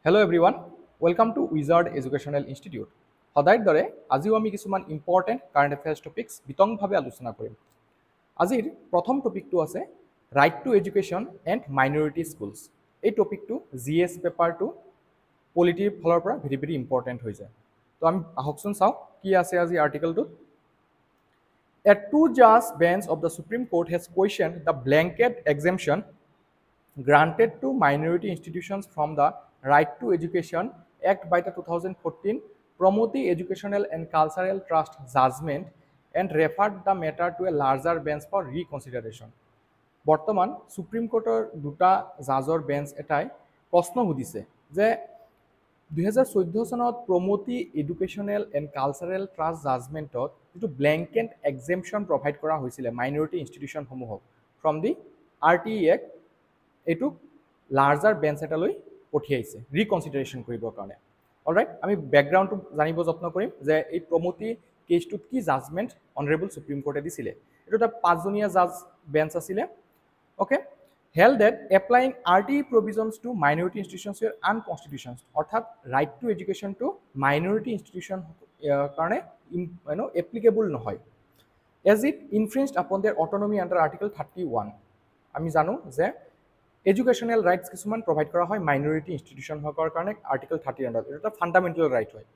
Hello everyone, welcome to Wizard Educational Institute. সদায়ৰ দৰে আজিও আমি কিছুমান ইম্পৰ্টেণ্ট কাৰেণ্ট এফেয়াৰ্ছ টপিক্স বিতংভাৱে আলোচনা কৰিম। আজিৰ প্ৰথম টপিকটো আছে right to education and minority schools. এই টপিকটো জিএছ পেপাৰটো পলিটিৰ ফালৰ পৰা ভেৰি ইম্পৰ্টেণ্ট হৈ যায়। তো আমি আহকচোন চাওঁ কি আছে আজি আৰ্টিকেলটোত। A two-judge bench of the Supreme Court has questioned the blanket exemption granted to minority institutions from the Right to Education Act by the 2014 Promoting Educational and Cultural Trust judgment and referred the matter to a larger bench for reconsideration. বৰ্তমান supreme কোৰ্টৰ দুটা জাজৰ bench এটাই প্ৰশ্ন সুধিছে যে 2014 চনত Pramati educational and cultural trust জাজমেণ্টত যিটো ব্লেংকেট এক্সেম্পশ্যন প্ৰভাইড কৰা হৈছিলে মাইনৰিটি ইনষ্টিটিউশ্যনসমূহক ফ্ৰম দি RTE Act এইটো লাৰ্জাৰ বেঞ্চ এটালৈ পঠিয়াইছে ৰিকনচিডাৰেশ্যন কৰিবৰ কাৰণে। অলৰাইট, আমি বেকগ্ৰাউণ্ডটো জানিব যত্ন কৰিম যে এই প্ৰমোটি কেছটোত কি জাজমেণ্ট অনাৰেবল সুপ্ৰিম কোৰ্টে দিছিলে। এইটো এটা 5জনীয়া জাজ বেঞ্চ আছিলে। Okay, held that applying RTE provisions to minority institutions were unconstitutional, অৰ্থাৎ ৰাইট টু এডুকেশ্যনটো মাইনৰিটি ইনষ্টিটিউশ্যন কাৰণে এপ্লিকেবল নহয়, as it infringed upon their autonomy under Article 31. আমি জানো যে এডুকেশ্যনেল ৰাইটছ কিছুমান প্ৰভাইড কৰা হয় মাইনৰিটি ইনষ্টিটিউশ্যনসকলৰ কাৰণে আৰ্টিকল 30 আণ্ডাৰত। এইটো এটা ফাণ্ডামেণ্টেল ৰাইট হয়।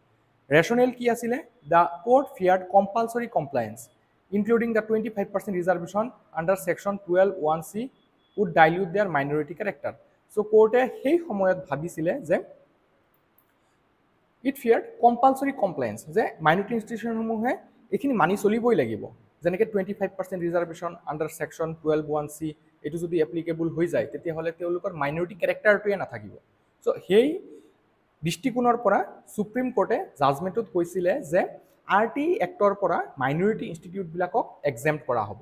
ৰেচনেল কি আছিলে? The court feared compulsory compliance including the 25% reservation under section 12(1)(c) would dilute their minority character. So কোৰ্টে সেই সময়ত ভাবিছিলে যে ইট ফিয়াৰ্ড কম্পালচৰি কমপ্লায়েন্স, যে মাইনৰিটি ইনষ্টিটিউশ্যনসমূহে এইখিনি মানি চলিবই লাগিব। যেনেকৈ 25% ৰিজাৰ্ভেশ্যন আণ্ডাৰ ছেকশ্যন 12(1)(c) এইটো যদি এপ্লিকেবল হৈ যায় তেতিয়াহ'লে তেওঁলোকৰ মাইনৰিটি কেৰেক্টাৰটোৱে নাথাকিব। চ' সেই দৃষ্টিকোণৰ পৰা সুপ্ৰিম কোৰ্টে জাজমেণ্টত কৈছিলে যে RTE এক্টৰ পৰা মাইনৰিটি ইনষ্টিটিউটবিলাকক এক্সেম্প্ট কৰা হ'ব।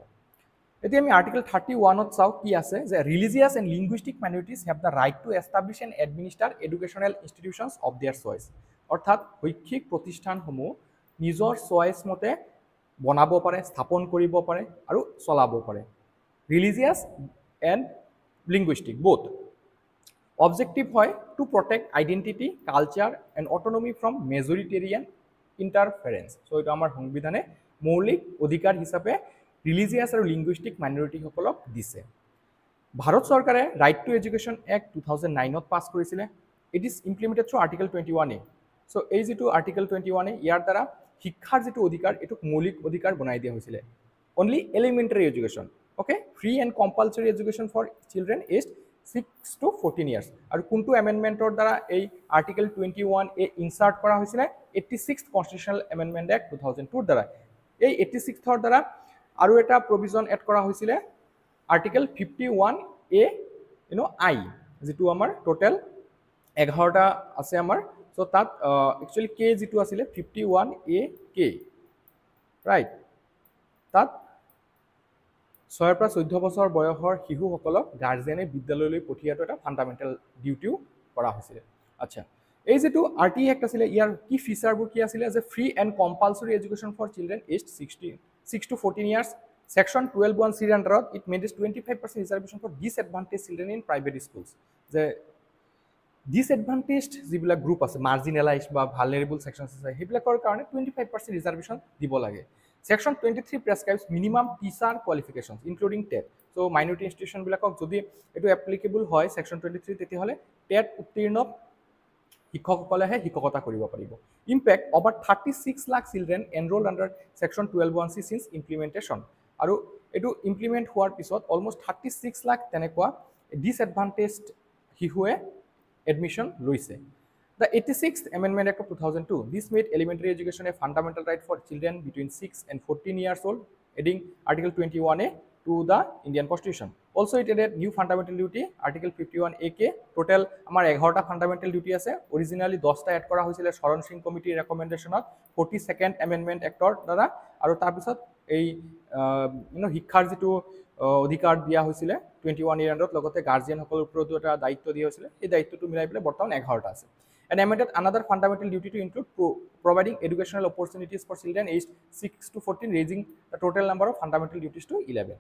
এতিয়া আমি আৰ্টিকল 31ত চাওঁ কি আছে, যে religious and linguistic minorities have the right to establish and administer educational institutions of their choice, অৰ্থাৎ শৈক্ষিক প্ৰতিষ্ঠানসমূহ নিজৰ চইচ মতে বনাব পাৰে, স্থাপন কৰিব পাৰে আৰু চলাব পাৰে। Religious and linguistic both. Objective হয় to protect identity, culture and autonomy from majoritarian interference. So' এইটো আমাৰ সংবিধানে মৌলিক অধিকাৰ হিচাপে ৰিলিজিয়াছ আৰু লিংগুইষ্টিক মাইনৰিটিসকলক দিছে। ভাৰত চৰকাৰে ৰাইট টু এডুকেশ্যন এক্ট 2009ত পাছ কৰিছিলে। It is implemented through article 21A। চ' এই যিটো আৰ্টিকল 21A, ইয়াৰ দ্বাৰা শিক্ষাৰ যিটো অধিকাৰ এইটো মৌলিক অধিকাৰ বনাই দিয়া হৈছিলে। Only elementary education, okay, free and compulsory education for children aged 6 to 14 years। আৰু কোনটো এমেণ্ডমেণ্টৰ দ্বাৰা এই আৰ্টিকল 21A ইনচাৰ্ট কৰা হৈছিলে? 86th কনষ্টিটিউশ্যনেল এমেণ্ডমেণ্ট এক্ট 2002ৰ দ্বাৰা। এই 86ৰ দ্বাৰা আৰু এটা প্ৰভিজন এড কৰা হৈছিলে আৰ্টিকল 51A(I), যিটো আমাৰ টোটেল 11টা আছে আমাৰ। চ' তাত একচুৱেলি কে যিটো আছিলে 51AK, ৰাইট, তাত 6 পৰা 14 বছৰ বয়সৰ শিশুসকলক গাৰ্জেনে বিদ্যালয়লৈ পঠিওৱাটো এটা ফাণ্ডামেণ্টেল ডিউটিও কৰা হৈছিলে। আচ্ছা, এই যিটো RTE এক্ট আছিলে ইয়াৰ কি ফিচাৰবোৰ কি আছিলে? যে free and compulsory education for children aged 6 to 14 years। Section 12(1)(c) আণ্ডাৰত it mandates 25% reservation for disadvantage children in private schools. যে ডিছএডভান্টেজড যিবিলাক গ্ৰুপ আছে, মাৰ্জিনেলাইজ বা ভালনেৰেবল ছেকশ্যনছ আছে, সেইবিলাকৰ কাৰণে 25% ৰিজাৰ্ভেশ্যন দিব লাগে। Section 23 prescribes minimum teacher qualifications including TET. So' minority ইনষ্টিটিউশ্যনবিলাকক যদি এইটো এপ্লিকেবল হয় ছেকশ্যন 23, তেতিয়াহ'লে টেট উত্তীৰ্ণ শিক্ষকসকলেহে শিক্ষকতা কৰিব পাৰিব। Impact over 36 lakh children enrol under section 12(1)(c) signs implementation. আৰু এইটো ইমপ্লিমেণ্ট হোৱাৰ পিছত অলমষ্ট 36 লাখ তেনেকুৱা ডিছএডভান্টেজড শিশুৱে এডমিশ্যন লৈছে। The 86th Amendment Act of 2002, this made elementary education a fundamental right for children between 6 and 14 years old, adding Article 21A to the Indian Constitution. Also, it added new fundamental duty, Article 51AK. Total আমাৰ 11টা fundamental duty আছে। Originally 10টা add কৰা হৈছিলে শৰণ সিং কমিটিৰ ৰেকমেণ্ডেশ্যনত 42nd Amendment Actৰ দ্বাৰা, আৰু তাৰপিছত এই শিক্ষাৰ যিটো অধিকাৰ দিয়া হৈছিলে 21A আণ্ডাৰত, লগতে গাৰ্জিয়ানসকলৰ ওপৰতো এটা দায়িত্ব দিয়া হৈছিলে। এই দায়িত্বটো মিলাই পেলাই বৰ্তমান 11টা আছে। And amended another fundamental duty to include providing educational opportunities for children aged 6 to 14, raising the total number of fundamental duties to 11.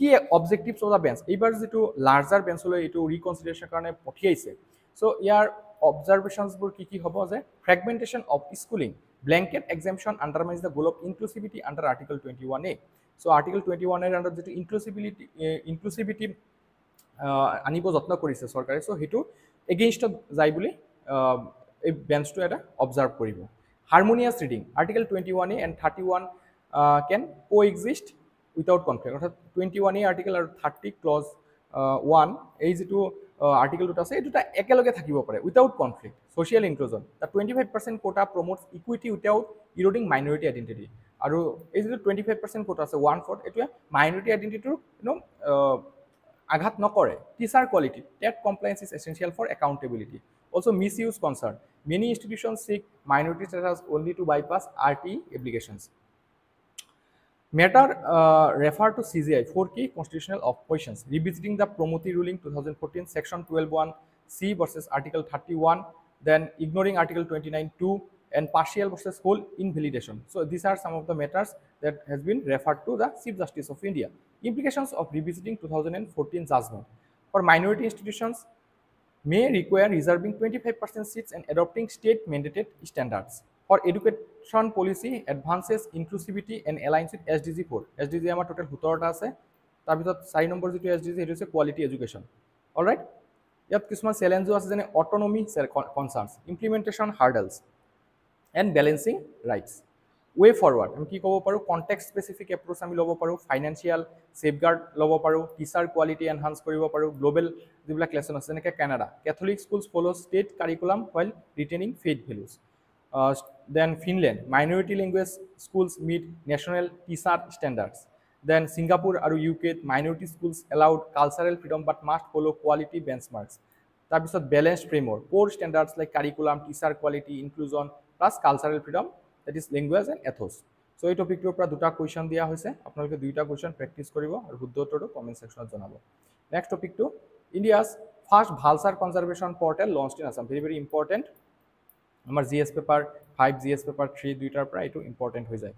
কি অবজেক্টিভছ অফ দ্য বেঞ্চ? এইবাৰ যিটো লাৰ্জাৰ বেঞ্চলৈ এইটো ৰিকনচিডাৰেশ্যনৰ কাৰণে পঠিয়াইছে। চ' ইয়াৰ অবজাৰভেশনসবোৰ কি হ'ব যে fragmentation of schooling blanket exemption undermines the goal of inclusivity under article 21A so' article 21 আণ্ডাৰত যিটো ইনক্লুচিভিটি আনিব যত্ন কৰিছে চৰকাৰে চ' সেইটো এগেইনষ্টত যায় বুলি এই বেঞ্চটো এটা অবজাৰ্ভ কৰিব harmonious reading article 21A and 31 can coexist without conflict অৰ্থাৎ 21A আৰ্টিকল আৰু 30 ক্লজ 1 এই যিটো আৰ্টিকল দুটা আছে এই দুটা একেলগে থাকিব পাৰে without conflict social inclusion the 25% quota promotes equity without eroding minority identity আৰু এই যিটো 25% কোটা আছে 1/4 এইটোৱে মাইনৰিটি আইডেণ্টিটিৰ আঘাত নকৰে teacher quality TET compliance is essential for accountability also misuse concern many institutions seek minority status only to bypass RTE obligations matter refer to CGI 4 key constitutional questions revisiting the Promoti ruling 2014 section 12(1)(c) versus article 31 then ignoring article 29(2) and partial versus whole invalidation so these are some of the matters that has been referred to the Chief Justice of India implications of revisiting 2014 judgment for minority institutions may require reserving 25% seats and adopting state mandated standards for education policy advances inclusivity and aligns with SDG 4 SDG আমাৰ total 17টা আছে তাৰ ভিতৰত 4 number যেটো SDG হেটো হৈছে quality education alright ইয়াত কিছুমান চ্যালেঞ্জও আছে যেনে autonomy concerns implementation hurdles and balancing rights way forward আমি কি ক'ব পাৰোঁ কনটেক্সট স্পেচিফিক এপ্ৰোচ আমি ল'ব পাৰোঁ ফাইনেন্সিয়েল সেফগাৰ্ড ল'ব পাৰোঁ টিচাৰ কোৱালিটি এনহান্স কৰিব পাৰোঁ গ্লোবেল যিবিলাক লেসন আছে যেনেকৈ Canada Catholic schools follow state curriculum while retaining faith values then Finland minority language schools meet national TESOL standards then Singapore আৰু UK minority schools allowed cultural freedom but must follow quality benchmarks তাৰপিছত balanced framework core standards like curriculum teacher quality inclusion plus cultural freedom that is language and ethos so এই টপিকটোৰ পৰা দুটা question দিয়া হৈছে আপোনালোকে দুইটা কোৱেশ্চন প্ৰেক্টিছ কৰিব আৰু শুদ্ধ উত্তৰটো কমেন্ট সেকশনত জনাব নেক্সট টপিকটো India's first Bhalsar conservation portal launched in Assam very important আমাৰ GS paper 5 GS paper 3 দুইটাৰ পৰা এটো ইম্পৰ্টেন্ট হৈ যায়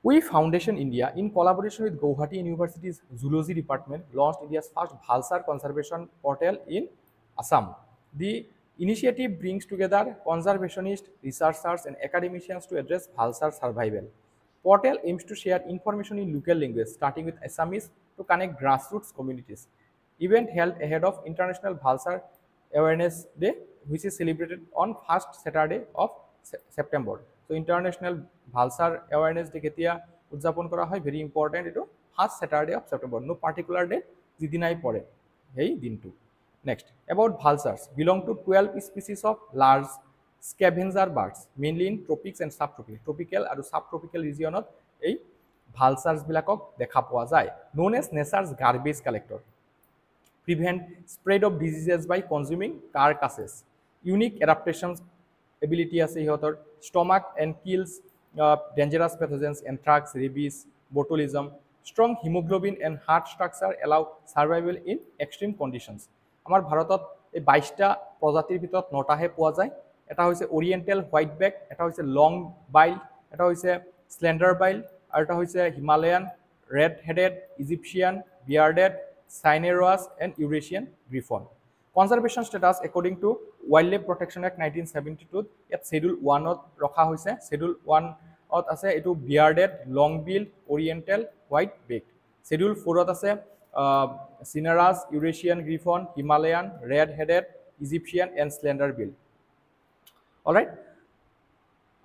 We Foundation India in collaboration with Guwahati University's Zoology Department launched India's first Bhalsar conservation portal in Assam the initiative brings together conservationists researchers and academicians to address Bhalsar survival portal aims to share information in local language starting with Assamese to connect grassroots communities event held ahead of International Bhalsar Awareness Day which is celebrated on first Saturday of September so International Bhalsar Awareness Day ketia উদযাপন কৰা হয় very important এটো first Saturday of September no particular date যিদিনাই পৰে এই দিনটো next about Bhalsars belong to 12 species of large scavenger birds mainly in tropics and subtropical tropical আৰু subtropical regionত এই Bhalsars বিলাকক দেখা পোৱা যায় known as nature's garbage collector prevent spread of diseases by consuming carcasses unique adaptations ability আছে ইহতৰ stomach and kills dangerous pathogens anthrax rabies botulism strong hemoglobin and heart structure allow survival in extreme conditions আমাৰ ভাৰতত এই 22টা প্ৰজাতিৰ ভিতৰত 9টাহে পোৱা যায় এটা হৈছে ওৰিয়েন্টাল হোৱাইট বেক এটা হৈছে লং বাইল এটা হৈছে স্লেন্ডাৰ বাইল আৰু এটা হৈছে Himalayan red headed Egyptian bearded Cinereus and Eurasian griffon. Conservation status according to Wildlife Protection Act 1972 at Schedule 1 ত ৰখা হৈছে Schedule 1 ত আছে এটো bearded long-billed oriental white-beaked Schedule 4 ত আছে Cinereus, Eurasian griffon, Himalayan, red-headed, Egyptian and slender-billed. All right.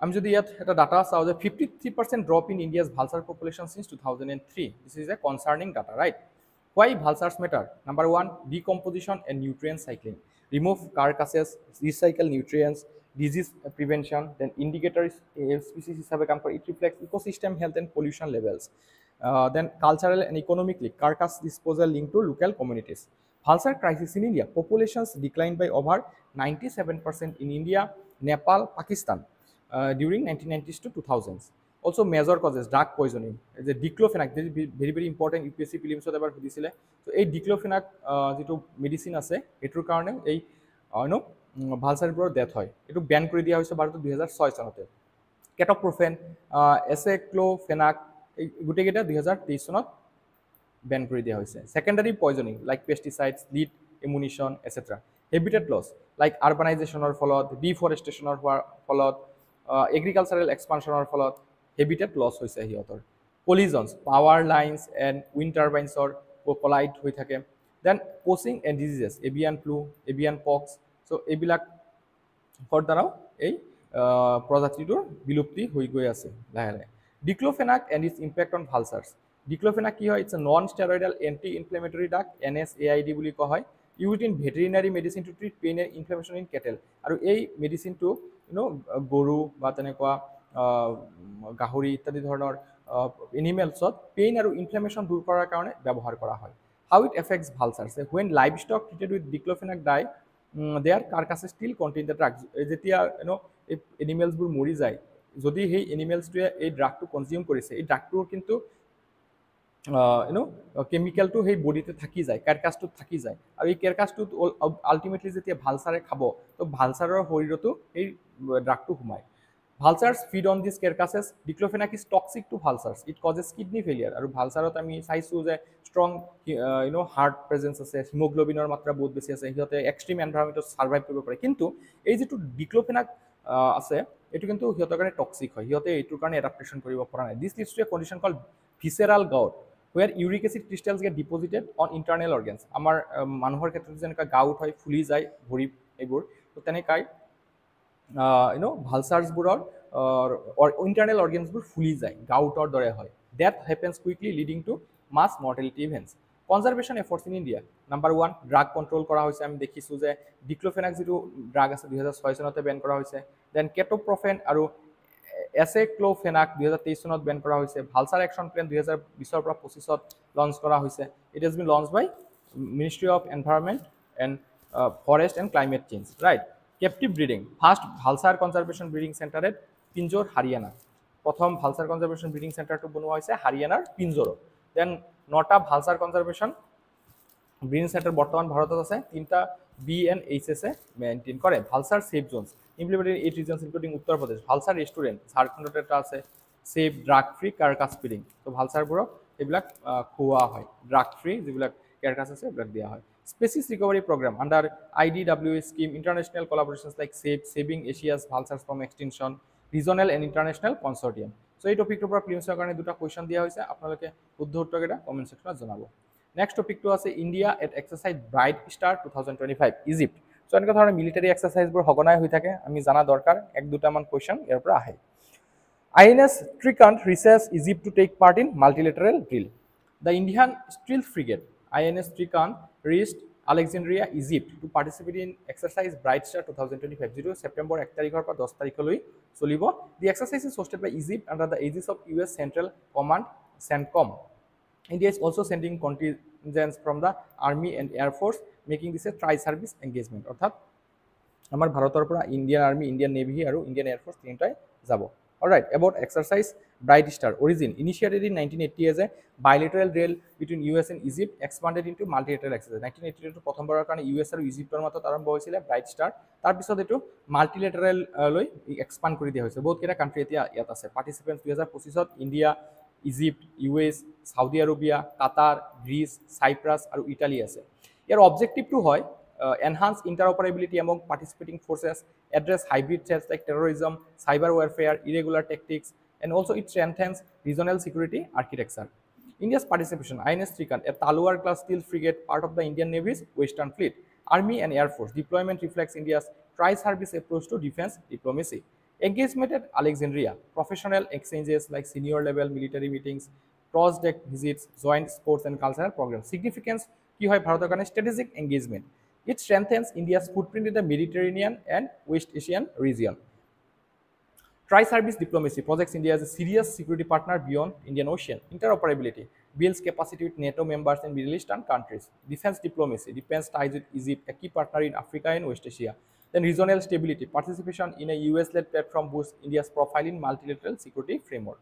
আমি যদি ইয়াত এটা data চাও যে 53% drop in India's Bhalsar population since 2003 this is a concerning data right Why Bhalsars matter? Number 1, decomposition and nutrient cycling. Remove carcasses, recycle nutrients, disease prevention, then indicators species হিসাবে কাম করে. It reflects ecosystem health and pollution levels. Then cultural and economically, carcass disposal linked to local communities. Bhalsar crisis in India. Populations declined by over 97% in India, Nepal, Pakistan during 1990s to 2000s. Also major causes drug poisoning the diclofenac this is very important UPSC prelims ত এবাৰ সুধিছিলে so এই diclofenac যেটো medicine আছে এটোৰ কাৰণে এই নো ভালসাৰবোৰ death হয় এটো ban কৰি দিয়া হৈছে ভাৰতত 2006 চনতে কেটপ্ৰোফেন এসেক্লোফেনাক এই গুটেকেটা 2023 চনত ব্যান কৰি দিয়া হৈছে secondary poisoning like pesticides lead ammunition etcetera habitat loss like আৰবানাইজেশ্যনৰ ফলত, ডিফৰেষ্টেশ্যনৰ হোৱাৰ ফলত, এগ্ৰিকালচাৰেল এক্সপানশ্যনৰ ফলত হেবিটেট লছ হৈছে সিহঁতৰ। Collisions, power lines and wind টাৰ্বাইনছৰ কলাইড হৈ থাকে। Then poaching and diseases, avian flu, avian pox, so' এইবিলাকৰ দ্বাৰাও এই প্ৰজাতিটোৰ বিলুপ্তি হৈ গৈ আছে লাহে লাহে। Diclofenac and its impact on vultures. Diclofenac কি হয়? It's a non steroidal anti inflammatory drug, NSAID বুলি কোৱা হয়। Used in veterinary medicine to treat pain and inflammation in cattle. আৰু এই মেডিচিনটো গৰু বা তেনেকুৱা গাহৰি ইত্যাদি ধৰণৰ এনিমেলছত পেইন আৰু ইনফ্লেমেশ্যন দূৰ কৰাৰ কাৰণে ব্যৱহাৰ কৰা হয়। How it affects vultures? When livestock treated with diclofenac die, their carcasses still contain the drug. যেতিয়া এই এনিমেলছবোৰ মৰি যায়, যদি সেই এনিমেলছটোৱে এই ড্ৰাগটো কনজিউম কৰিছে, এই ড্ৰাগটোৰ কিন্তু কেমিকেলটো সেই বডিতে থাকি যায়, কেৰকাছটোত থাকি যায়, আৰু এই কেৰকাছটোত আল্টিমেটলি যেতিয়া ভালচাৰে খাব, তো ভালচাৰৰ শৰীৰতো এই ড্ৰাগটো সোমায়। Vultures feed on this carcasses. Diclofenac is toxic to vultures, it causes kidney failure. আৰু ভালচাৰত আমি চাইছোঁ যে ষ্ট্ৰং হাৰ্ট প্ৰেজেঞ্চ আছে, হিমোগ্ল'বিনৰ মাত্ৰা বহুত বেছি আছে, সিহঁতে এক্সট্ৰিম এনভাইৰমেণ্টত ছাৰ্ভাইভ কৰিব পাৰে। কিন্তু এই যিটো ডিক্লোফেনাক আছে, এইটো কিন্তু সিহঁতৰ কাৰণে টক্সিক হয়, সিহঁতে এইটোৰ কাৰণে এডাপ্টেশ্যন কৰিব পৰা নাই। This leads to a condition called visceral gout, where uric acid crystals get deposited on internal organs. আমাৰ মানুহৰ ক্ষেত্ৰত যেনেকুৱা গাউট হয়, ফুলি যায় ভৰি এইবোৰ, তো তেনেকাই ভালচাৰ্ছবোৰৰ ইণ্টাৰনেল অৰ্গেনছবোৰ ফুলি যায়, গাউটৰ দৰে হয়। Death happens quickly leading to mass mortality events. Conservation efforts in India. Number 1, drug control কৰা হৈছে। আমি দেখিছোঁ যে ডিক্লোফেনাক যিটো ড্ৰাগ আছে 2006 চনতে বেন কৰা হৈছে। দেন কেটোপ্ৰফেন আৰু এছেক্লোফেনাক 2023 চনত বেন কৰা হৈছে। ভালচাৰ একশ্যন প্লেন 2020 পৰা 25ত লঞ্চ কৰা হৈছে। It has been launch by ministry of environment and forest and climate change, right. Captive breeding, first vulture conservation breeding centre at Pinjore, Haryana. প্ৰথম ভালচাৰ কনজাৰ্ভেশ্যন ব্ৰিডিং চেণ্টাৰটো বনোৱা হৈছে হাৰিয়ানাৰ পিঞ্জোৰত। দেন 9টা ভালচাৰ কনজাৰ্ভেশ্যন ব্ৰিডিং চেণ্টাৰ বৰ্তমান ভাৰতত আছে। 3টা BNHS মেইনটেইন কৰে। Vulture safe zones implemented in 8 regions including Uttar Pradesh. Vulture restaurant ঝাৰখণ্ডত এটা আছে, safe drug free carcass feeding. তো ভালচাৰবোৰক এইবিলাক খুওৱা হয়, ড্ৰাগ ফ্ৰী যিবিলাক কেৰকাছ আছে এইবিলাক দিয়া হয়। Species recovery program under IDWA scheme, international collaborations like saving Asia's vultures from extinction, regional and international consortium. So' এই টপিকটোৰ পৰা প্ৰিলিমছৰ কাৰণে 2টা কুৱেশ্যন দিয়া হৈছে, আপোনালোকে শুদ্ধ উত্তৰকেইটা কমেণ্ট ছেকশ্যনত জনাব। নেক্সট টপিকটো আছে India at exercise bright star 2025, Egypt. So' এনেকুৱা ধৰণৰ মিলিটাৰী এক্সাৰচাইজবোৰ সঘনাই হৈ থাকে, আমি জানা দৰকাৰ। 1-2টামান কুৱেশ্যন ইয়াৰ পৰা আহে। INS Trident reaches Egypt to take part in multilateral drill. The Indian stealth frigate INS Trident reached Alexandria, Egypt to participate in exercise Bright Star 2025, যিটো ছেপ্টেম্বৰ 1 তাৰিখৰ পৰা 10 তাৰিখলৈ চলিব। The exercise is hosted by Egypt under the aegis of US Central Command, CENTCOM. India is also sending contingents from the Army and Air Force, making this a tri-service engagement. অৰ্থাৎ আমাৰ ভাৰতৰ পৰা Indian army, Indian navy আৰু Indian air force তিনিটাই যাব। Alright, about exercise Bright Star. Origin initiated in 1980 as a bilateral drill between US and Egypt, expanded into multilateral exercise. 1982 প্ৰথমবাৰৰ কাৰণে US আৰু ইজিপ্টৰ মাজত আৰম্ভ হৈছিলে ব্ৰাইট ষ্টাৰ। তাৰপিছত এইটো মাল্টিলেটাৰেল লৈ এক্সপাণ্ড কৰি দিয়া হৈছে। বহুতকেইটা কাণ্ট্ৰি এতিয়া ইয়াত আছে। পাৰ্টিচিপেণ্টছ 2025ত India, Egypt, US, Saudi Arabia, Qatar, Greece, Cyprus আৰু ইটালী আছে। ইয়াৰ অবজেক্টিভটো হয় enhance interoperability among participating forces, address hybrid threats like terrorism, cyber warfare, irregular tactics, and also it strengthens regional security architecture. India's participation, INS Trident, a Talwar-class stealth frigate, part of the Indian Navy's Western Fleet. Army and Air Force deployment reflects India's tri-service approach to defense diplomacy. Engagement at Alexandria, professional exchanges like senior-level military meetings, cross-deck visits, joint sports and cultural programs. Significance, কি হয় ভাৰতৰ কাৰণে strategic engagement. It strengthens India's footprint in the Mediterranean and West Asian region. Tri-service diplomacy projects India as a serious security partner beyond Indian Ocean. Interoperability builds capacity with NATO members in Middle Eastern countries. Defense diplomacy depends ties with Egypt, a key partner in Africa and West Asia. Then regional stability, participation in a US-led platform boosts India's profile in multilateral security framework.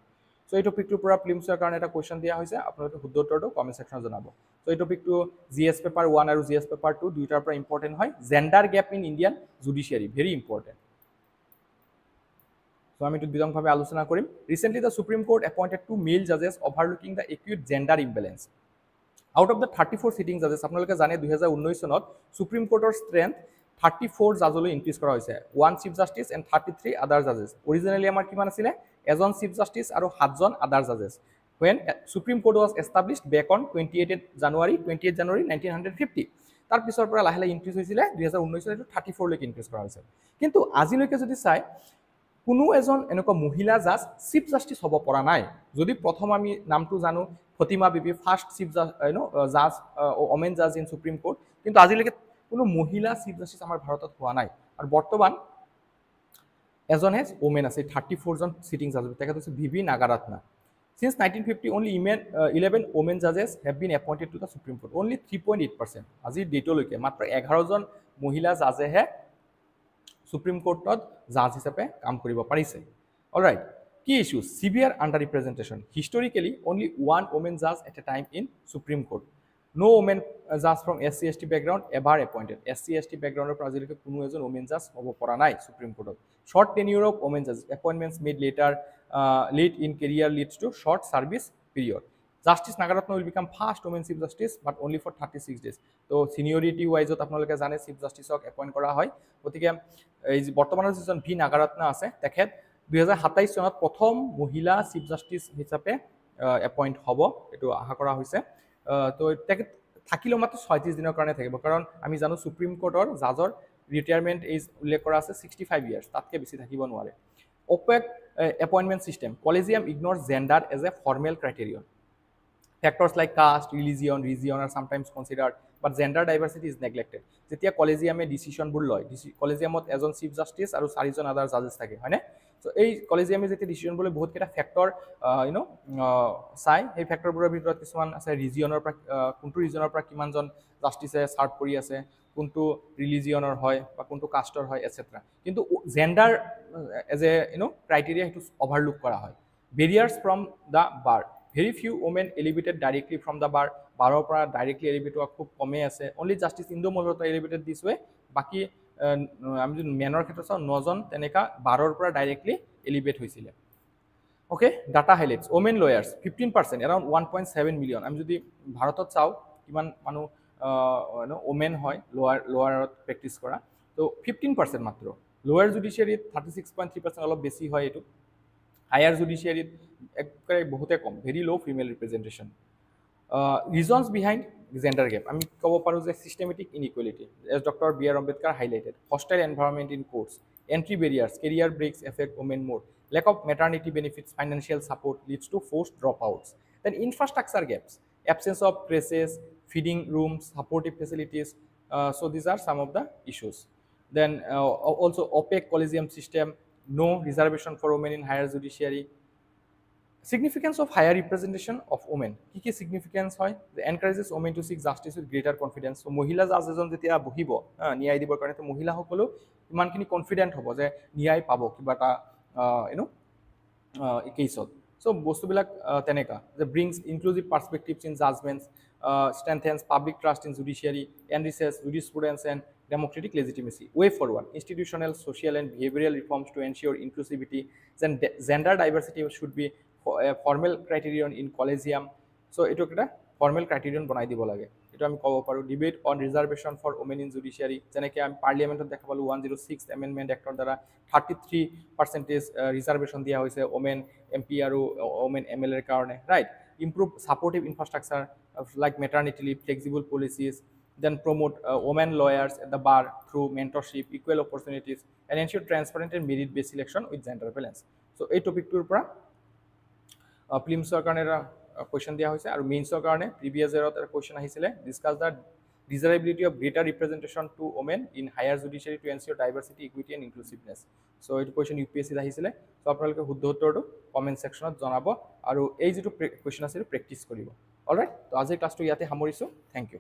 So এই টপিকটোৰ পৰা প্ৰিলিমছৰ কাৰণে এটা question দিয়া হৈছে, আপোনালোকে শুদ্ধ উত্তৰটো কমেণ্ট ছেকশ্যনত জনাব। So এই টপিকটো GS পেপাৰ 1 আৰু GS পেপাৰ 2 দুইটাৰ পৰা ইম্পৰ্টেণ্ট হয়। Gender gap in Indian judiciary, very important. So আমি এইটো বিতংভাৱে আলোচনা কৰিম। Recently the Supreme Court appointed 2 male judges overlooking the acute gender imbalance. Out of the 34 sitting judges, আপোনালোকে জানে 2019 চনত সুপ্ৰিম কোৰ্টৰ ষ্ট্ৰেংথ 34 জাজলৈ ইনক্ৰিজ কৰা হৈছে 1 চিফ জাষ্টিছ এণ্ড 33 আদাৰ জাজেছ অৰিজিনেলি আমাৰ কিমান আছিলে এজন চিফ জাষ্টিছ আৰু 7জন আদাৰ জাজেছ when Supreme Court was established back on 28 January 1950 তাৰ পিছৰ পৰা লাহে লাহে ইনক্ৰিজ হৈছিলে 2019 ত 34 লৈকে ইনক্ৰিজ কৰা হৈছে কিন্তু আজিলৈকে যদি চাই কোনো এজন এনেকুৱা মহিলা জাজ চিফ জাষ্টিছ হ'ব পৰা নাই যদি প্ৰথম আমি নামটো জানো ফতিমা বিবি ফাৰ্ষ্ট চিফ জাজ ওমেন জাজ ইন সুপ্ৰিম কোৰ্ট কিন্তু আজিলৈকে কোনো মহিলা চিফ জাষ্টিছ আমাৰ ভাৰতত হোৱা নাই আৰু বৰ্তমান এজনহে ওমেন আছে 34 জন সিটিং জাজ তেখেত হৈছে VV নাগাৰাত্না Since 1950, only 11 women judges have been appointed to the Supreme Court. Only 3.8%. Azir date loike matra 11 jon mohila judge he Supreme Court tot judge hisabe kaam koribo parise. All right. Key issues: severe underrepresentation. Historically, only one woman judge at a time in Supreme Court. No woman judge from SC/ST background ever appointed. SC/ST background or azilike kuno ejon woman judge hobo pora nai Supreme Court. Short tenure of women judges. Appointments made later. Late in career leads to short service period. Justice Nagaratna will become first women chief justice, but only for 36 days. So seniority wise, আপোনালোকে জানে chief justice ক appoint কৰা হয়। গতিকে এই বৰ্তমানৰ যিজন V নাগাৰাত্না আছে তেখেত 2027 চনত প্ৰথম মহিলা চিফ জাষ্টিছ হিচাপে এপইণ্ট হ'ব এটো আশা কৰা হৈছে তো তেখেত থাকিলেও মাত্ৰ 36 দিনৰ কাৰণে থাকিব কাৰণ আমি জানো সুপ্ৰিম কোৰ্টৰ জাজৰ ৰিটায়াৰমেণ্ট এজ উল্লেখ কৰা আছে 65 ইয়াৰ্ছ তাতকৈ বেছি থাকিব নোৱাৰে opaque appointment system. Collegium ignores gender as a formal criterion. Factors like caste, religion, region are sometimes considered, but gender diversity is neglected. Jetia collegium decision bur loy, collegiumot ejon chief justice aru 4 jon other judges thake, hoy na? So ei collegium jetia decision bole bahut keta factor sai, ei factor burer bhitorot kisuman ase regionor pra kuntu regionor pra kiman jon justice serve kori ase, kuntu religionor hoy ba kuntu casteor hoy etc. Kintu gender as a criteria to overlook kora hoy. Barriers from the bar. Very few women elevated directly from the bar. Baror পৰা directly elevate হোৱা খুব কমে আছে only justice Indu Malhotra elevated this way বাকি আমি যদি মেনৰ ক্ষেত্ৰত চাও 9 জন তেনেকা বাৰৰ পৰা directly elevate হৈছিলে okay data highlights women lawyers 15% around 1.7 million আমি যদি ভাৰতত চাও কিমান মানুহ women হয় লোয়াৰত প্ৰেক্টিস কৰা তো 15% মাত্ৰ লোয়াৰ জুডিশিয়াৰী 36.3% অলপ বেছি হয় এটো হায়াৰ জুডিশিয়াৰী একবাৰে বহুতে কম very low female representation reasons behind gender gap আমি কব পাৰো যে systematic inequality as Dr. B.R. Ambedkar highlighted hostile environment in courts entry barriers career breaks affect women more lack of maternity benefits financial support leads to forced dropouts then infrastructure gaps absence of presses feeding rooms supportive facilities so these are some of the issues then also opaque collegium system no reservation for women in higher judiciary significance of higher representation of women কি significance হয় the encourages women to seek justice with greater confidence so মহিলা জাজ এজন যেতিয়া বহিব ন্যায় দিবৰ কাৰণে তো মহিলা সকলো ইমানখিনি কনফিডেন্ট হ'ব যে ন্যায় পাব কিবাটা কেছত so বস্তুবিলাক তেনেকা যে brings inclusive perspectives in judgments strengthens public trust in judiciary enriches jurisprudence and democratic legitimacy way forward institutional social and behavioral reforms to ensure inclusivity then gender diversity should be a formal criterion in collegium so eto eta formal criterion banai dibo lage eto ami kobo paru debate on reservation for women in judiciary jeneke ami parliament dekha palu 106th amendment act or dara 33% reservation dia hoise women mp aru women ml er karone right improve supportive infrastructure like maternity leave flexible policies then promote women lawyers at the bar through mentorship equal opportunities and ensure transparent and merit based selection with gender balance so ei topic tur pora প্ৰিলিমছৰ কাৰণে question দিয়া হৈছে আৰু মেইনছৰ কাৰণে previous ইয়াৰত এটা question আহিছিলে discuss the desirability of greater representation to women in higher judiciary to ensure diversity equity and inclusiveness so এই question UPSC আহিছিলে so আপোনালোকে শুদ্ধ উত্তৰটো কমেন্ট সেকশনত জনাব আৰু এই যেটো কোৱেশ্চন আছে প্ৰেক্টিস কৰিব অলৰাইট তো আজি ক্লাছটো ইয়াতে সামৰিছো থ্যাংক ইউ